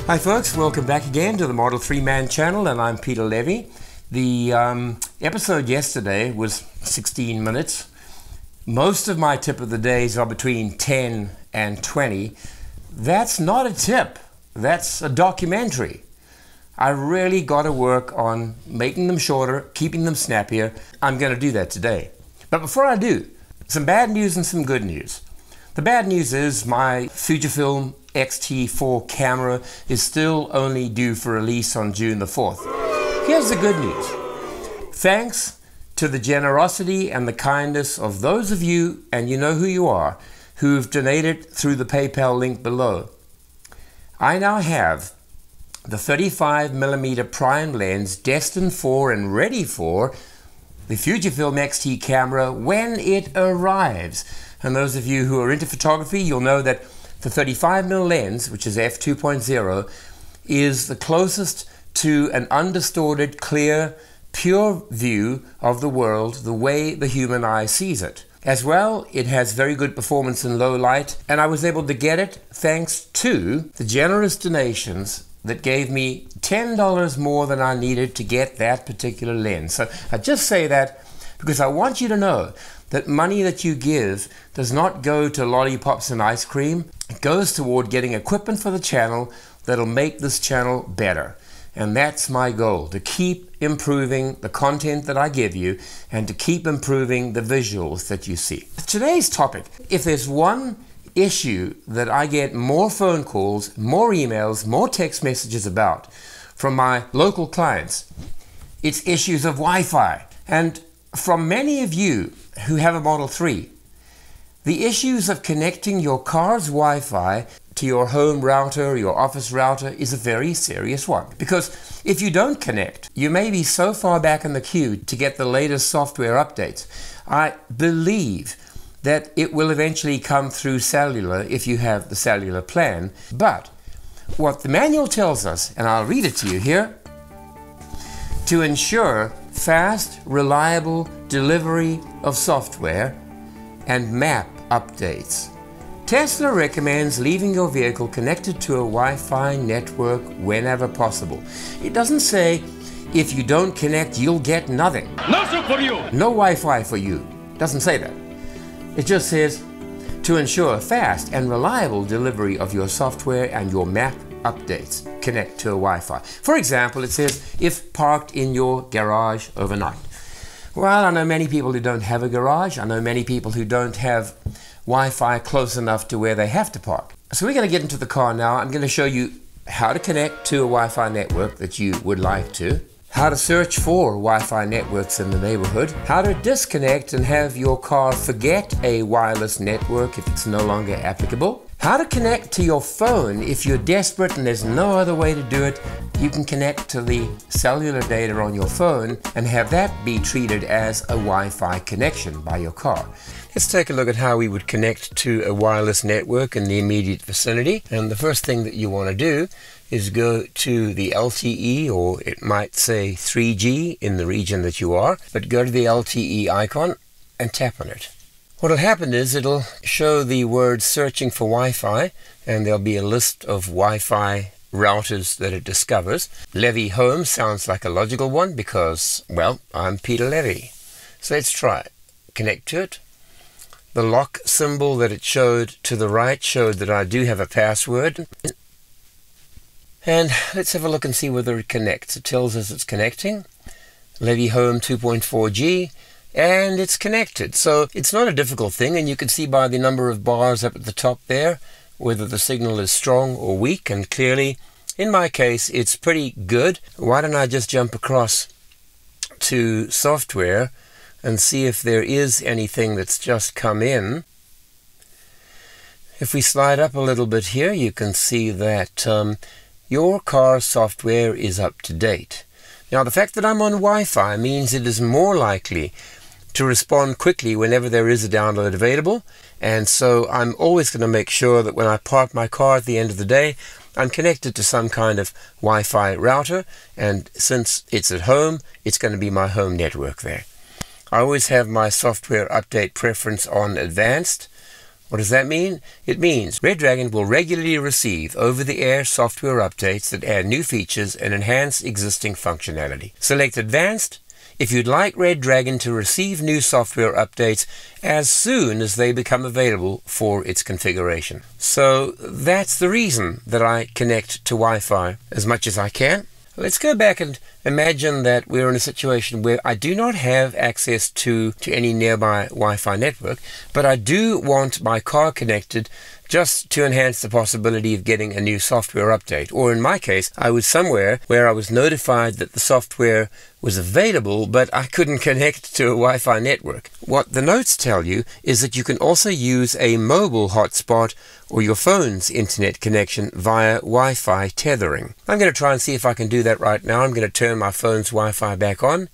Hi folks, welcome back again to the Model 3 Man channel, and I'm Peter Levy. The episode yesterday was 16 minutes. Most of my tip of the days are between 10 and 20. That's not a tip, that's a documentary. I really got to work on making them shorter, keeping them snappier. I'm going to do that today. But before I do, some bad news and some good news. The bad news is my Fujifilm X-T4 camera is still only due for release on June the 4th. Here's the good news. Thanks to the generosity and the kindness of those of you, and you know who you are, who've donated through the PayPal link below, I now have the 35mm prime lens destined for and ready for the Fujifilm X-T camera when it arrives. And those of you who are into photography, you'll know that the 35mm lens, which is f2.0, is the closest to an undistorted, clear, pure view of the world the way the human eye sees it. As well, it has very good performance in low light, and I was able to get it thanks to the generous donations that gave me $10 more than I needed to get that particular lens. So I just say that because I want you to know that money that you give does not go to lollipops and ice cream. It goes toward getting equipment for the channel that'll make this channel better. And that's my goal, to keep improving the content that I give you and to keep improving the visuals that you see. Today's topic, if there's one issue that I get more phone calls, more emails, more text messages about from my local clients, it's issues of Wi-Fi. And from many of you who have a Model 3, the issues of connecting your car's Wi-Fi to your home router or your office router is a very serious one. Because if you don't connect, you may be so far back in the queue to get the latest software updates. I believe that it will eventually come through cellular if you have the cellular plan. But what the manual tells us, and I'll read it to you here, to ensure fast, reliable delivery of software and map updates, Tesla recommends leaving your vehicle connected to a Wi-Fi network whenever possible. It doesn't say if you don't connect, you'll get nothing. Nothing for you. No Wi-Fi for you. It doesn't say that. It just says to ensure fast and reliable delivery of your software and your map updates, connect to a Wi-Fi. For example, it says if parked in your garage overnight. Well, I know many people who don't have a garage. I know many people who don't have Wi-Fi close enough to where they have to park. So we're going to get into the car now. I'm going to show you how to connect to a Wi-Fi network that you would like to, how to search for Wi-Fi networks in the neighborhood, how to disconnect and have your car forget a wireless network if it's no longer applicable, how to connect to your phone if you're desperate and there's no other way to do it. You can connect to the cellular data on your phone and have that be treated as a Wi-Fi connection by your car. Let's take a look at how we would connect to a wireless network in the immediate vicinity. And the first thing that you want to do is go to the LTE, or it might say 3G in the region that you are, but go to the LTE icon and tap on it. What'll happen is it'll show the word searching for Wi-Fi, and there'll be a list of Wi-Fi routers that it discovers. Levy Home sounds like a logical one because, well, I'm Peter Levy. So let's try it. Connect to it. The lock symbol that it showed to the right showed that I do have a password. And let's have a look and see whether it connects. It tells us it's connecting. Levy Home 2.4G, and it's connected. So it's not a difficult thing, and you can see by the number of bars up at the top there whether the signal is strong or weak, and clearly, in my case, it's pretty good. Why don't I just jump across to software and see if there is anything that's just come in. If we slide up a little bit here, you can see that your car software is up to date. Now, the fact that I'm on Wi-Fi means it is more likely to respond quickly whenever there is a download available, and so I'm always going to make sure that when I park my car at the end of the day, I'm connected to some kind of Wi-Fi router, and since it's at home, it's going to be my home network there. I always have my software update preference on advanced, What does that mean? It means Red Dragon will regularly receive over-the-air software updates that add new features and enhance existing functionality. Select Advanced if you'd like Red Dragon to receive new software updates as soon as they become available for its configuration. So that's the reason that I connect to Wi-Fi as much as I can. Let's go back and imagine that we're in a situation where I do not have access to any nearby Wi-Fi network, but I do want my car connected just to enhance the possibility of getting a new software update. Or in my case, I was somewhere where I was notified that the software was available, but I couldn't connect to a Wi-Fi network. What the notes tell you is that you can also use a mobile hotspot or your phone's internet connection via Wi-Fi tethering. I'm going to try and see if I can do that right now. I'm going to turn my phone's Wi-Fi back on.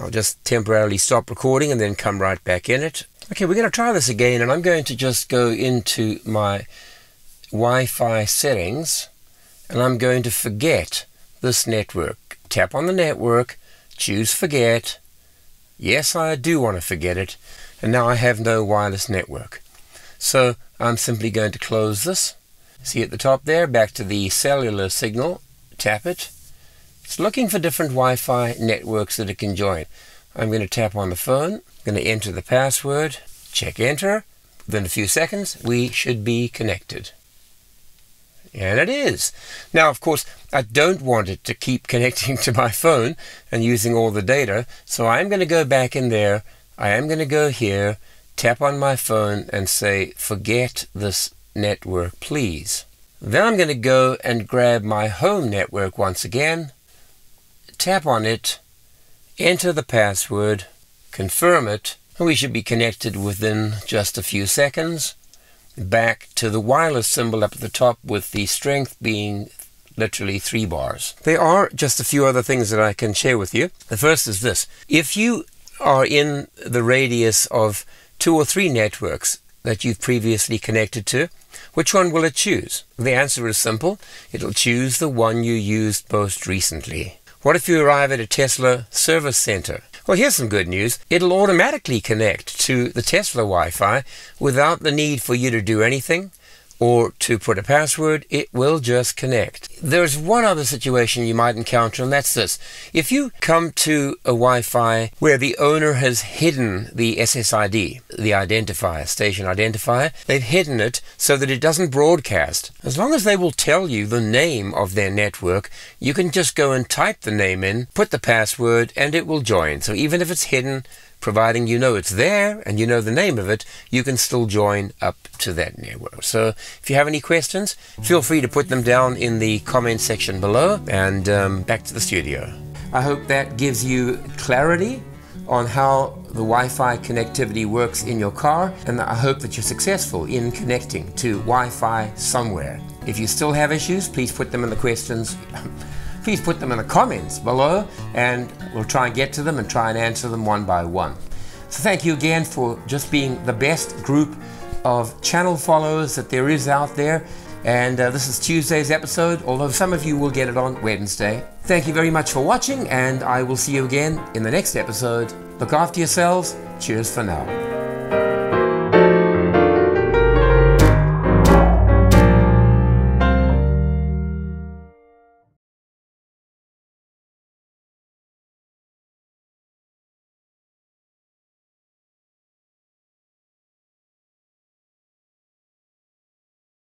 I'll just temporarily stop recording and then come right back in it. Okay, we're going to try this again, and I'm going to just go into my Wi-Fi settings, and I'm going to forget this network. Tap on the network, choose forget. Yes, I do want to forget it, and now I have no wireless network. So I'm simply going to close this. See at the top there, back to the cellular signal, tap it. It's looking for different Wi-Fi networks that it can join. I'm going to tap on the phone, I'm going to enter the password, check enter. Within a few seconds, we should be connected. And it is. Now, of course, I don't want it to keep connecting to my phone and using all the data, so I'm going to go back in there. I am going to go here, tap on my phone and say, forget this network, please. Then I'm going to go and grab my home network once again, tap on it, enter the password, confirm it, and we should be connected within just a few seconds. Back to the wireless symbol up at the top with the strength being literally 3 bars. There are just a few other things that I can share with you. The first is this. If you are in the radius of 2 or 3 networks that you've previously connected to, which one will it choose? The answer is simple. It'll choose the one you used most recently. What if you arrive at a Tesla service center? Well, here's some good news. It'll automatically connect to the Tesla Wi-Fi without the need for you to do anything or to put a password. It will just connect. There's one other situation you might encounter, and that's this. If you come to a Wi-Fi where the owner has hidden the SSID, the identifier, station identifier, they've hidden it so that it doesn't broadcast. As long as they will tell you the name of their network, you can just go and type the name in, put the password, and it will join. So even if it's hidden, providing you know it's there and you know the name of it, you can still join up to that network. So if you have any questions, feel free to put them down in the comment section below, and back to the studio. I hope that gives you clarity on how the Wi-Fi connectivity works in your car, and I hope that you're successful in connecting to Wi-Fi somewhere. If you still have issues, please put them in the questions. Please put them in the comments below, and we'll try and get to them and try and answer them one by one. So thank you again for just being the best group of channel followers that there is out there. And this is Tuesday's episode, although some of you will get it on Wednesday. Thank you very much for watching, and I will see you again in the next episode. Look after yourselves. Cheers for now.